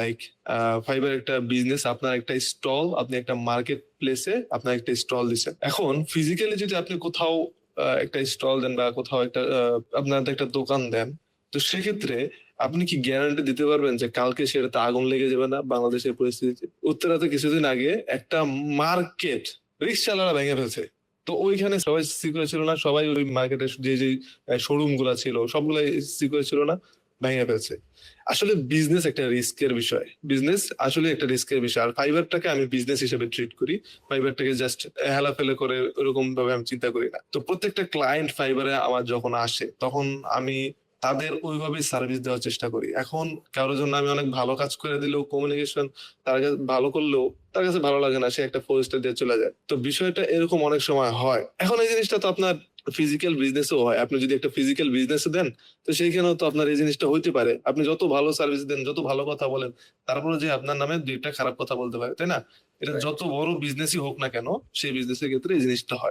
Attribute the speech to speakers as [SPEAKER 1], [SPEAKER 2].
[SPEAKER 1] Like fibre একটা business, আপনার একটা স্টল, আপনি একটা মার্কেট প্লেসে আপনার একটা স্টল দিচ্ছেন। এখন ফিজিক্যালি যদি আপনি কোথাও একটা স্টল দেন বা কোথাও একটা আপনার একটা দোকান দেন, তো সেক্ষেত্রে আপনি কি গ্যারান্টি দিতে পারবেন যে কালকে সেটাতে আগুন লেগে যাবে না? বাংলাদেশের পরিস্থিতিতে উত্তরাতে কিছুদিন আগে একটা মার্কেট রিক্সাওয়ালারা ভেঙে ফেলছে। তো ওইখানে সবাই সিকিউর ছিল না, সবাই ওই মার্কেটের যে যে শোরুম গুলা ছিল সবগুলাই সিকিউর ছিল না, ভেঙে ফেলছে। আসলে বিজনেস একটা রিস্কের বিষয়, বিজনেস আসলে একটা রিস্কের বিষয়। আর ফাইবারটাকে আমি বিজনেস হিসেবে ট্রিট করি, ফাইবারটাকে জাস্ট হেলাফেলা করে ওরকম ভাবে আমি চিন্তা করি না। তো প্রত্যেকটা ক্লায়েন্ট ফাইবারে আমার যখন আসে তখন আমি তাদের ওইভাবেই সার্ভিস দেওয়ার চেষ্টা করি। এখন কারোর জন্য আমি অনেক ভালো কাজ করে দিলেও কমিউনিকেশন তার কাছে ভালো করলেও তার কাছে ভালো লাগে না, সে একটা 4 স্টার দিয়ে চলে যায়। তো বিষয়টা এরকম অনেক সময় হয়। এখন এই জিনিসটা তো আপনার ফিজিক্যাল বিজনেসও হয়। আপনি যদি একটা ফিজিক্যাল বিজনেস দেন, তো সেইখানেও তো আপনার এই জিনিসটা হইতে পারে। আপনি যত ভালো সার্ভিস দেন, যত ভালো কথা বলেন, তারপরে যে আপনার নামে 2টা খারাপ কথা বলতে পারে, তাই না? এটা
[SPEAKER 2] রাইট।
[SPEAKER 1] যত বড় বিজনেসই হোক না কেন, সেই বিজনেসের ক্ষেত্রে এই জিনিসটা হয়।